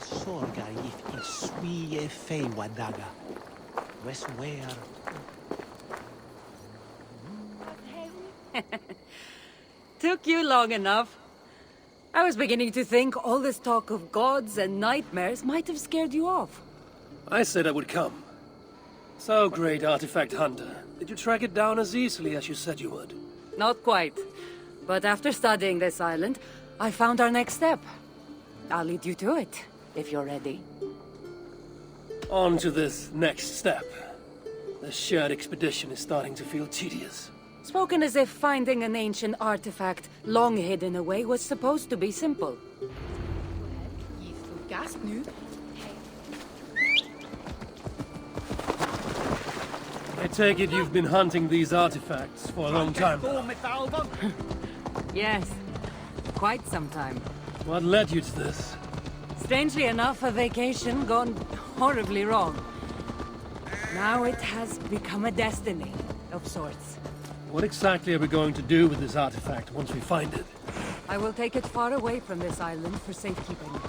sorga if sui e fei wadaga. Where? Took you long enough. I was beginning to think all this talk of gods and nightmares might have scared you off. I said I would come. So, great artifact hunter, did you track it down as easily as you said you would? Not quite. But after studying this island, I found our next step. I'll lead you to it, if you're ready. On to this next step. The shared expedition is starting to feel tedious. Spoken as if finding an ancient artifact, long hidden away, was supposed to be simple. I take it you've been hunting these artifacts for a long time now. Yes, quite some time. What led you to this? Strangely enough, a vacation gone horribly wrong. Now it has become a destiny, of sorts. What exactly are we going to do with this artifact once we find it? I will take it far away from this island for safekeeping.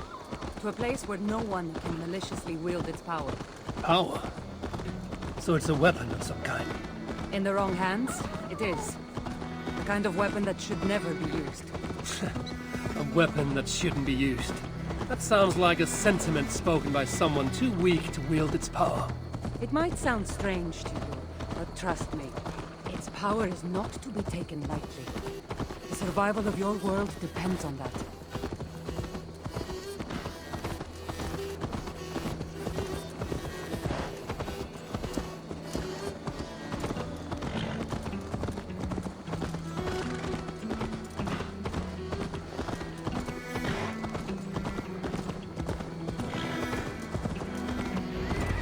To a place where no one can maliciously wield its power. Power? So it's a weapon of some kind. In the wrong hands, it is. The kind of weapon that should never be used. A weapon that shouldn't be used. That sounds like a sentiment spoken by someone too weak to wield its power. It might sound strange to you, but trust me, its power is not to be taken lightly. The survival of your world depends on that.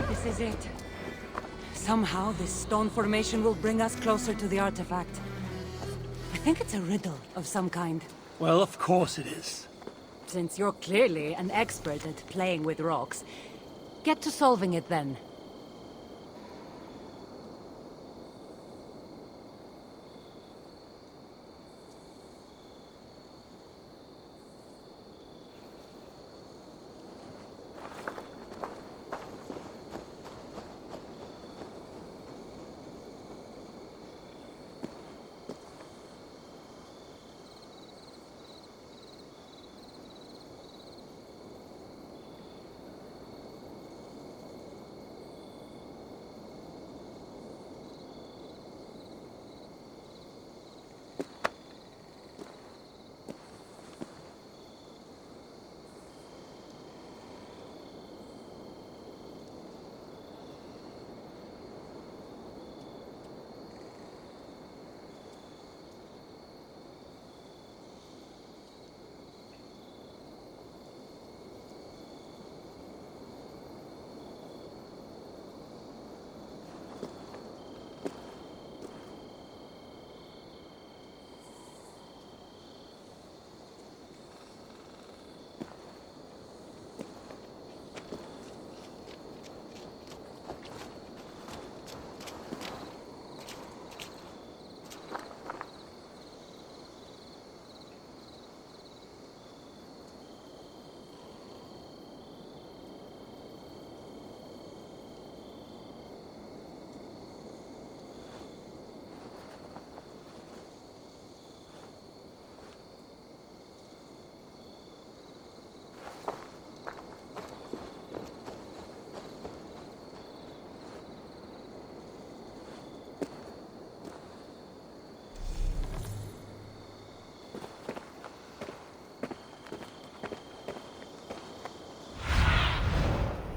This is it. Somehow, this stone formation will bring us closer to the artifact. I think it's a riddle of some kind. Well, of course it is. Since you're clearly an expert at playing with rocks, get to solving it then.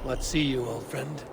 Let's see you, old friend.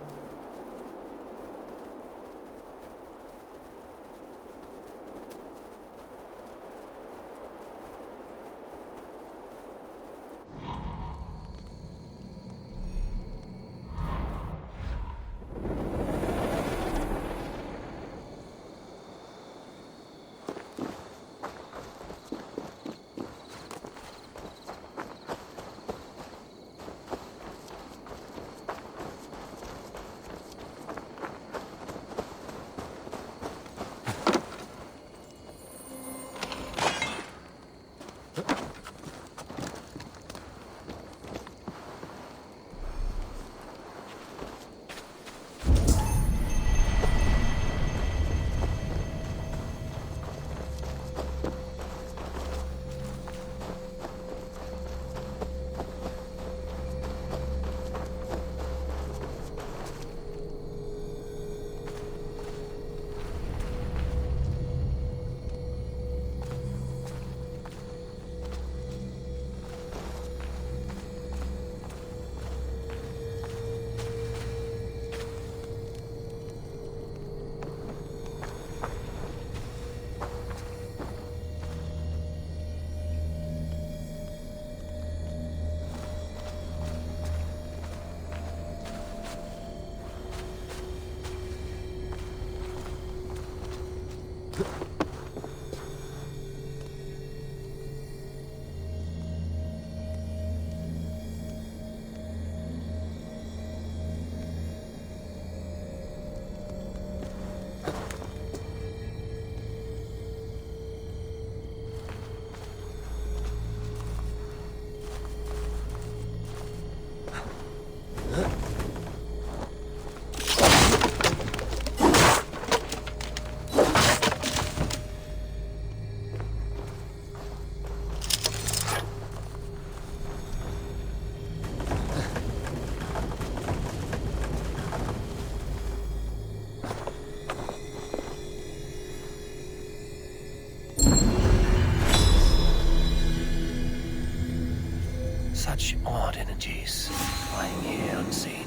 Such odd energies, flying here unseen.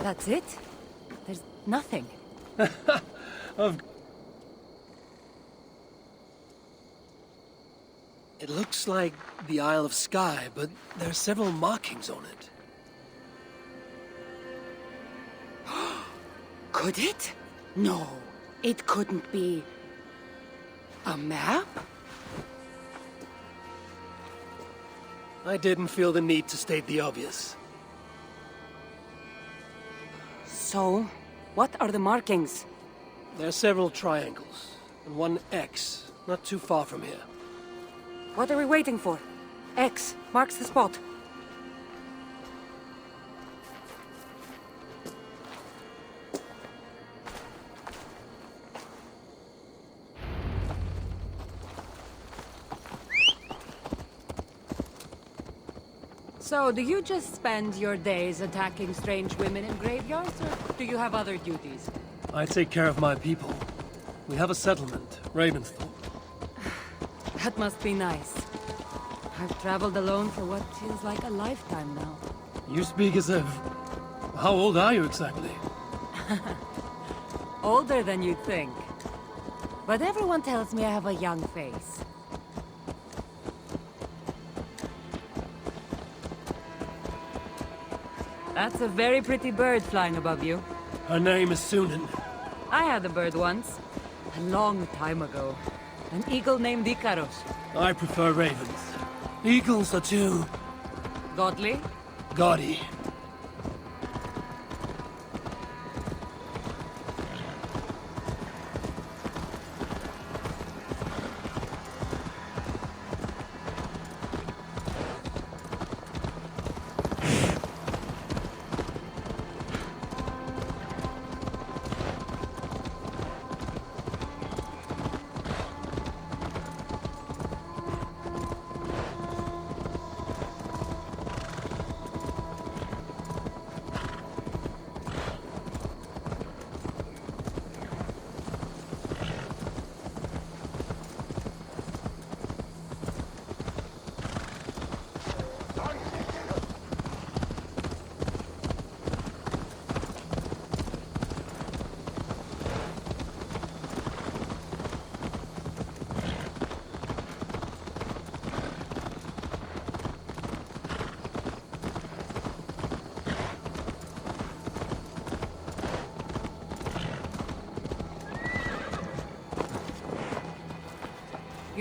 That's it? There's nothing. It looks like the Isle of Skye, but there are several markings on it. Could it? No, it couldn't be. A map? I didn't feel the need to state the obvious. So, what are the markings? There are several triangles, and one X, not too far from here. What are we waiting for? X marks the spot. So, do you just spend your days attacking strange women in graveyards, or do you have other duties? I take care of my people. We have a settlement, Ravensthorpe. That must be nice. I've traveled alone for what feels like a lifetime now. You speak as if... How old are you exactly? Older than you'd think. But everyone tells me I have a young face. That's a very pretty bird flying above you. Her name is Sunan. I had a bird once. A long time ago. An eagle named Ikaros. I prefer ravens. Eagles are too... Godly? gaudy.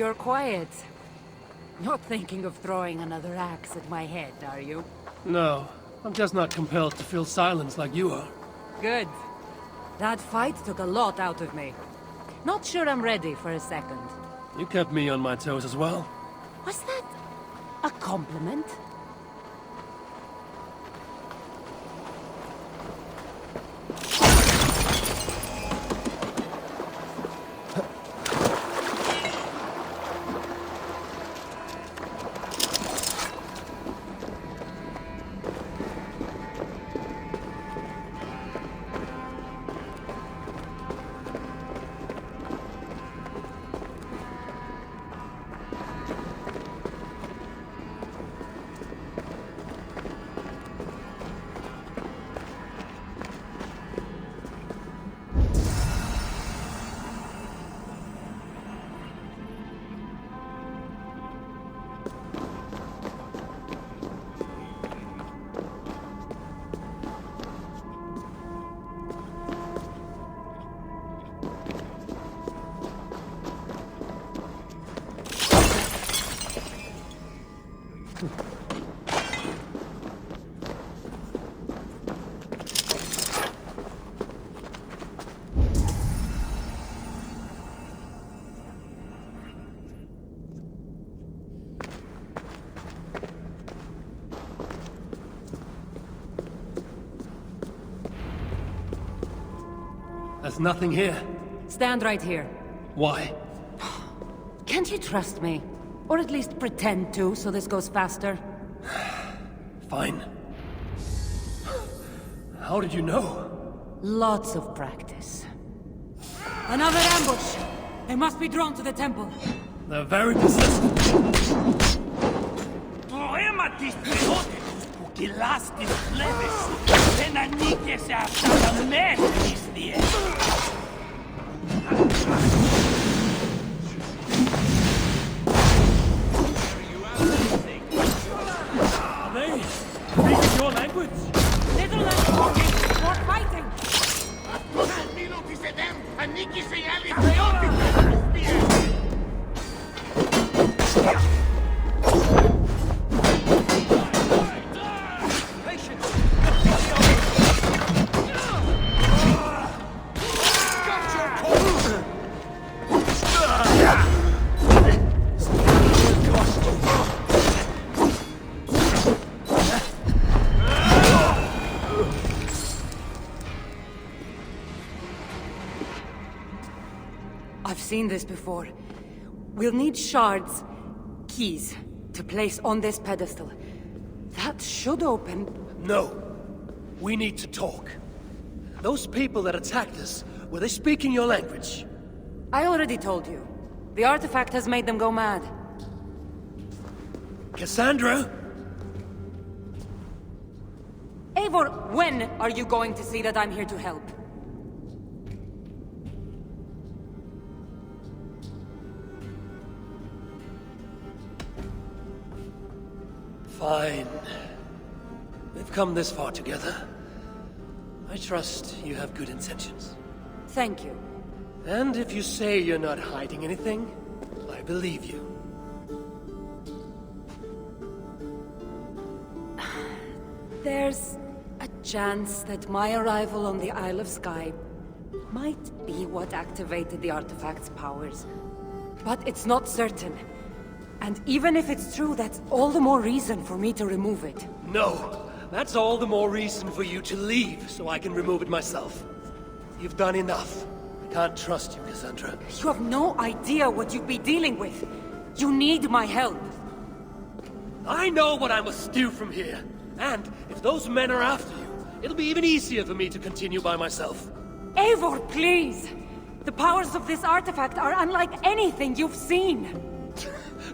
You're quiet. Not thinking of throwing another axe at my head, are you? No, I'm just not compelled to feel silence like you are. Good. That fight took a lot out of me. Not sure I'm ready for a second. You kept me on my toes as well. Was that a compliment? There's nothing here. Stand right here. Why? Can't you trust me? Or at least pretend to, so this goes faster? Fine. How did you know? Lots of practice. Another ambush! They must be drawn to the temple. They're very persistent. Poematis peotetus pugilastis plebis, penanices aptamentis die. Are they speaking your language? Little less talking, more fighting! I've seen this before. We'll need shards, keys, to place on this pedestal. That should open... No. We need to talk. Those people that attacked us, were they speaking your language? I already told you. The artifact has made them go mad. Kassandra? Eivor, when are you going to see that I'm here to help? Fine. We've come this far together. I trust you have good intentions. Thank you. And if you say you're not hiding anything, I believe you. There's a chance that my arrival on the Isle of Skye might be what activated the artifact's powers. But it's not certain. And even if it's true, that's all the more reason for me to remove it. No! That's all the more reason for you to leave, so I can remove it myself. You've done enough. I can't trust you, Kassandra. You have no idea what you'd be dealing with. You need my help. I know what I must do from here. And if those men are after you, it'll be even easier for me to continue by myself. Eivor, please! The powers of this artifact are unlike anything you've seen.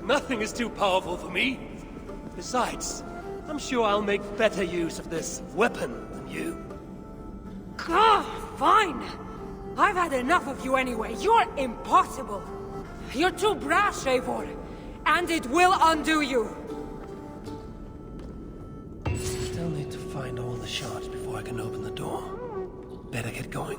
Nothing is too powerful for me. Besides, I'm sure I'll make better use of this weapon than you. Fine! I've had enough of you anyway. You're impossible! You're too brash, Eivor! And it will undo you! Still need to find all the shards before I can open the door. Better get going.